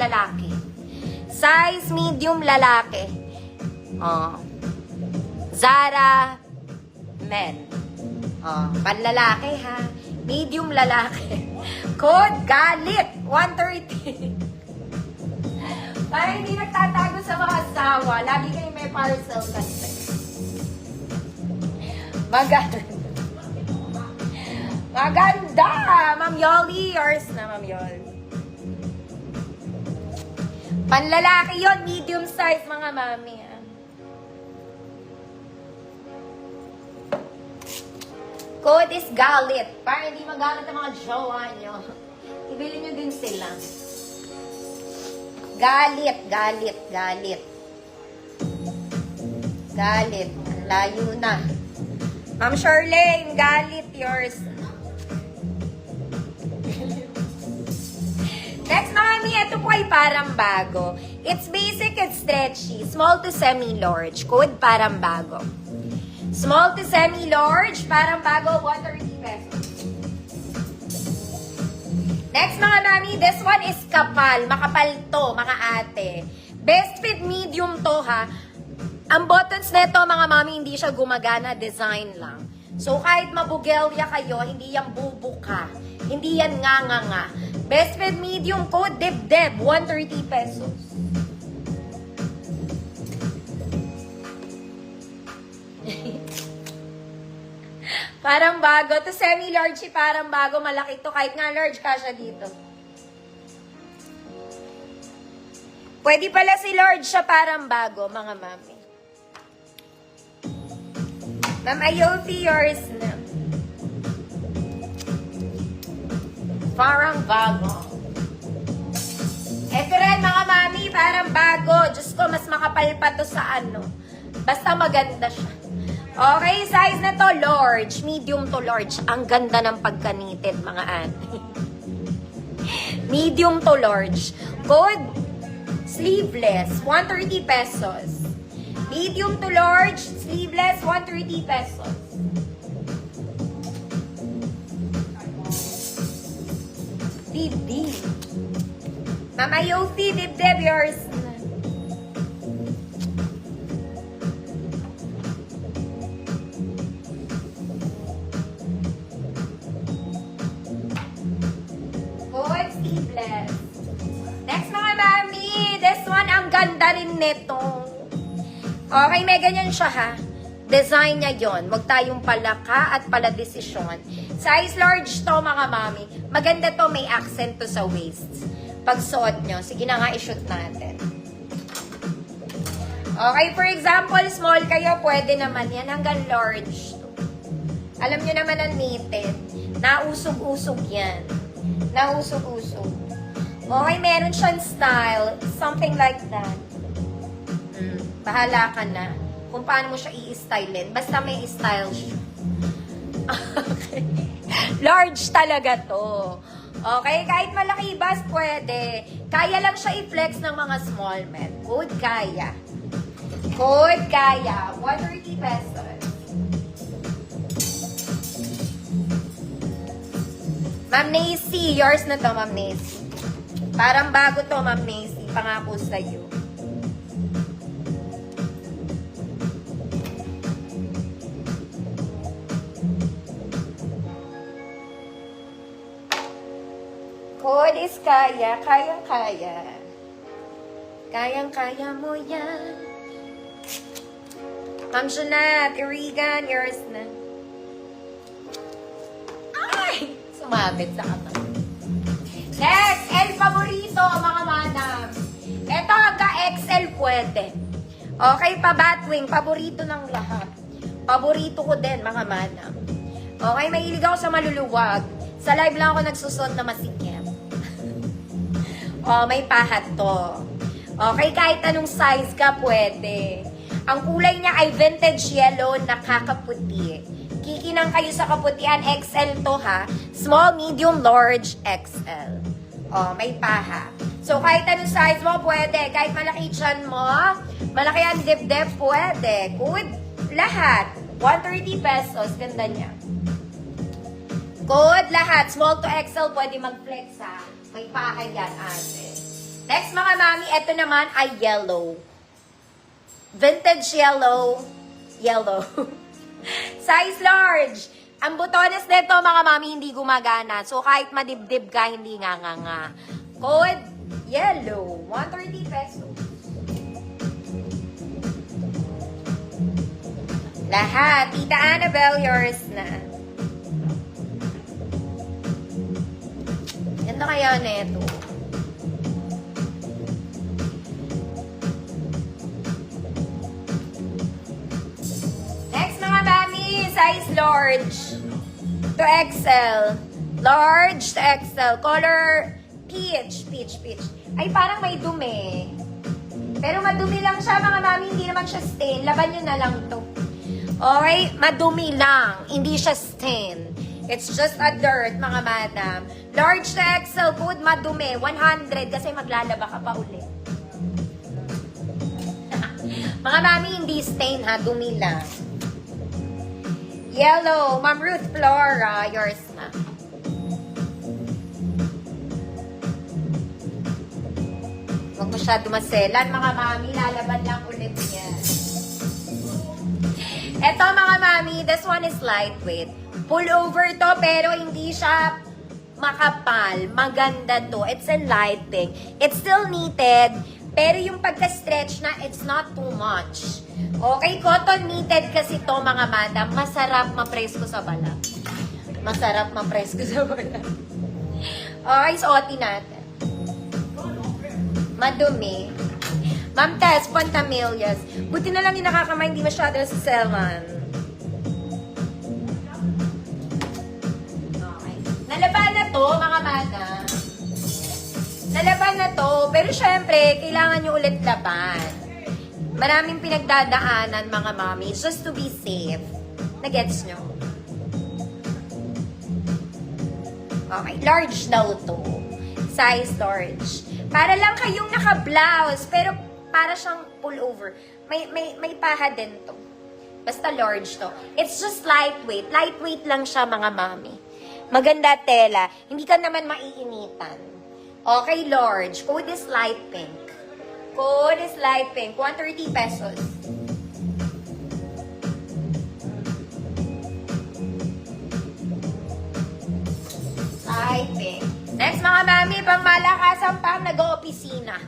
lalaki. Size medium lalaki. Zara men. Panlalaki ha. Medium lalaki. Code galit 130. Para hindi nagtatago sa mga asawa, lagi kayo may parcel kasi. Maganda. Maganda! Ma'am Yoli, yours na, Ma'am Yoli. Panlalaki yon, medium size, mga mami. Code is galit. Para hindi magalit ang mga jowa nyo. Ibili nyo din sila. Galit, galit, galit. Galit. Ang layo na. Ma'am Charlene, galit, yours. Next, mami, ito po ay parang bago. It's basic, it's stretchy. Small to semi-large. Code parang bago. Small to semi-large, parang bago, 130 pesos. Next, mga mami, this one is kapal. Makapal to, mga ate. Best fit medium to, ha. Ang buttons nito, mga mami, hindi siya gumagana, design lang. So, kahit mabugelya kayo, hindi yan bubuka. Hindi yan nga. Best fit medium, code deb-deb, 130 pesos. Parang bago. To semi-large, parang bago. Malaki to. Kahit nga large ka siya dito. Pwede pala si large siya parang bago, mga mami. Ma'am Ayofi, yours na. Parang bago. Ito rin, mga mami, parang bago. Diyos ko, mas makapal pa to sa ano. Basta maganda siya. Okay, size na to, large. Medium to large. Ang ganda ng pagkanited, mga ate. Medium to large. Code, sleeveless, 130 pesos. Medium to large, sleeveless, 130 pesos. Dib. Mama Yofi, dib, yours. Good, sleeveless. Next, mga mami. This one, ang ganda rin nito. Okay, may ganyan siya, ha. Design niya yon. Huwag tayong palaka at paladesisyon. Size large to, mga mami. Maganda to, may accent to sa waist. Pag suot nyo, sige na nga, i-shoot natin. Okay, for example, small kayo, pwede naman yan. Hanggang large to. Alam nyo naman ang knitted. Nausog-usog yan. Nausog-usog. Okay, meron siyang style. Something like that. Bahala ka na kung paano mo siya i-stylein. Basta may style siya. Okay. Large talaga to. Okay, kahit malaki bas, pwede. Kaya lang siya i-flex ng mga small men. Code kaya. Code kaya. 130 pesos. Ma'am Nacy, yours na to, Ma'am Nacy. Parang bago to, Ma'am Nacy. Pangako sa'yo. Code is kaya. Kayang-kaya. Kayang-kaya mo yan. Ma'am Jeanette, Irigan, yours na. Ay! Sumabit sa kamay. Next, El Favorito, mga manam. Ito, hangga-XL pwede. Okay, pa-batwing. Paborito ng lahat. Paborito ko din, mga manam. Okay, mahilig ako sa maluluwag. Sa live lang ako nagsusot na masikip. Oh, may pahat to. Okay, kahit anong size ka, pwede. Ang kulay niya ay vintage yellow na kakaputi. Kikinang kayo sa kaputian, XL to ha. Small, medium, large, XL. Oh, may paha. So, kahit anong size mo, pwede. Kahit malaki tiyan mo, malaki ang dip-dip, pwede. Good. Lahat. 130 pesos. Ganda niya. Good. Lahat. Small to XL, pwede mag-flex ha. May paha yan, ate. Next mga mami, ito naman ay yellow. Vintage yellow. Yellow. Size large. Ang butones nito mga mami hindi gumagana. So kahit madibdib ka, hindi nga. Code yellow. 130 pesos. Lahat. Tita Annabelle, yours na. Ganda kaya neto. Next mga mami, size large to XL. Large to XL. Color peach. Ay, parang may dumi. Pero madumi lang siya mga mami, hindi naman siya stain. Laban nyo na lang to. Okay? Madumi lang. Hindi siya stain. It's just a dirt, mga madam. Large to XL, good, madumi. 100 kasi maglalaba ka pa ulit. Mga mami, hindi stain ha. Dumi lang. Yellow. Ma'am Ruth Flora, yours na. Huwag masyado maselan, mga mami. Lalaban lang ulit yan. Eto, mga mami, this one is lightweight. Pullover to, pero hindi siya makapal. Maganda to. It's enlightening. It's still knitted, pero yung pagka-stretch na, it's not too much. Okay, cotton knitted kasi to, mga madam. Masarap mapresko sa balat. Masarap mapresko sa balat. Okay, suotin natin. Madumi. Ma'am Tess, Pantamillas. Buti na lang yung nakakamay, hindi masyado sa selman. Okay. Nalaban na to, mga madam. Nalaban na to, pero syempre, kailangan nyo ulit laban. Maraming pinagdadaanan, mga mami, just to be safe. Nagets nyo? Okay, large daw to. Size large. Para lang kayong naka-blouse, pero para siyang pullover. May paha din to. Basta large to. It's just lightweight. Lightweight lang siya, mga mami. Maganda tela. Hindi ka naman maiinitan. Okay, large. Code is light pink. Code is light pink. 130 pesos. Light pink. Next, mga mami, pang malakasan pang nag-oopisina.